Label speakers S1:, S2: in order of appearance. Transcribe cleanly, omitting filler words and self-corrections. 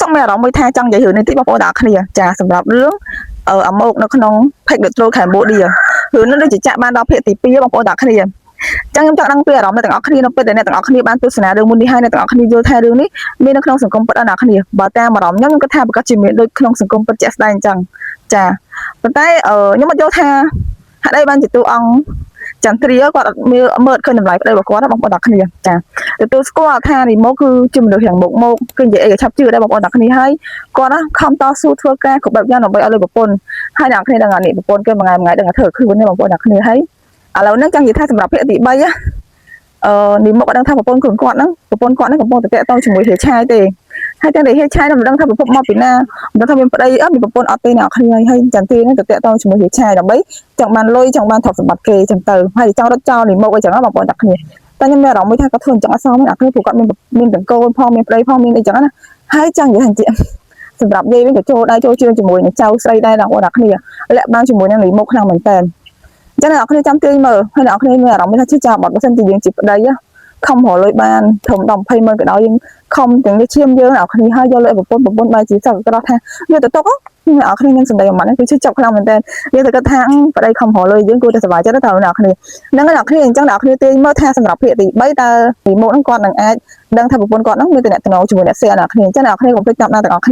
S1: សុកសុកមានអារម្មណ៍មួយថាចង់និយាយរឿងនេះតិចបងប្អូនទាំងអស់គ្នាចាសម្រាប់រឿងអាម៉ោកនៅក្នុង Page Metro Cambodia រឿងនេះដូចជាចាក់បានដល់ភាគទី2បងប្អូនទាំងអស់គ្នាចឹងខ្ញុំចង់ដឹងពីអារម្មណ៍អ្នកទាំងអស់គ្នានៅពេលដែលអ្នកទាំងអស់គ្នាបានទស្សនារឿងមុននេះហើយអ្នកទាំងអស់គ្នាយល់ថារឿងនេះមាននៅក្នុងសង្គមពិតអត់អ្នកគ្នាបើតាមអារម្មណ៍ខ្ញុំគិតថាប្រកាសជាមានដូចក្នុងសង្គមពិតជាក់ស្ដែងអញ្ចឹងចាប៉ុន្តែខ្ញុំអត់យល់ថាហេតុអីបានជាតួអង្គចន្ទ្រាគាត់អត់មើលឃើញតម្លៃប្តីរបស់គាត់បងប្អូនទាំងគ្នាចាទទួលស្គាល់ថានេះមកគឺជាមនុស្សយ៉ាងមកគឺនិយាយអីក៏ឆាប់ជឿដែរបងប្អូនទាំងគ្នាហើយគាត់ខំតស៊ូធ្វើការគ្រប់បែបយ៉ាងដើម្បីឲ្យលើប្រពន្ធហើយអ្នកគ្នាដឹងអានេះប្រពន្ធគេមួយថ្ងៃដឹងថាធ្វើខ្លួននេះបងប្អូនទាំងគ្នាហើយឥឡូវហ្នឹងចង់និយាយថាសម្រាប់ភាគទី3នេះមកអត់ដឹងថាប្រពន្ធខ្លួនគាត់ហ្នឹងប្រពន្ធគាត់ហ្នឹងកំពុងតែតាក់ទងជាមួយហេឆាយទេហើយទាំងតែហេឆាយមិនដឹងថាប្រពន្ធមកពីណាមិនដឹងថាមានប្តីមានប្រពន្ធអត់ទេអ្នកគ្នាហើយចន្ទ្រាហ្នឹងទៅតាក់ទងជាមួយហេឆាយដើម្បីចង់បានលុយចង់បានទ្រព្យសម្បត្តិគេចឹងទៅហើយចង់រត់ចោលនេះមកអីចឹងបងប្អូនទាំងគ្នាតែខ្ញុំមានអារម្មណ៍មួយថាគាត់ធ្វើអញ្ចឹងអត់សមអ្នកគ្នាព្រោះគាត់មានទាំងកូនផងមានប្តីផងមានអីចឹងណាហើយចង់និយាយថាសម្រាប់យាយវិញក៏ចូលដៃចូលជើងជាមួយនឹងចៅស្រីដែរបងប្អូនទាំងគ្នាលាក់បានជាមួយនឹងនេះមកខ្លាំងមែនតើចឹងអ្នកគ្នាចាំទាញមើលហើយអ្នកគ្នាមានអារម្មណ៍ថាជឿចាំអត់បើសិនជាយើងជាប្តីខំរលុយបានធំដល់200000ក៏ដោយយើងខំទាំងនេះឈាមយើងអ្នកគ្នាហើយយកលុយប្រពន្ធបែរជាសឹកក្រោះថាវាទៅតុកអ្នកគ្នានឹងសម្ដីអាម៉ាត់នេះគឺជឿចាប់ខ្លាំងមែនតើយើងទៅគិតថាប្តីខំរលុយយើងគួរតែសុខចិត្តទៅអ្នកគ្នាហ្នឹងអ្នកគ្នាអញ្ចឹងអ្នកគ្នាទាញមើលថាសម្រាប់ភាគទី3តើពីមុខហ្នឹងគាត់នឹងអាចដឹងថាប្រពន្ធគាត់ហ្នឹងមានតំណែងជាមួយអ្នកផ្សេងអ្នកគ្នាអញ្ចឹងអ្នកគ្នាកុំភ្លេចតាមដានទាំងអស់គ្នា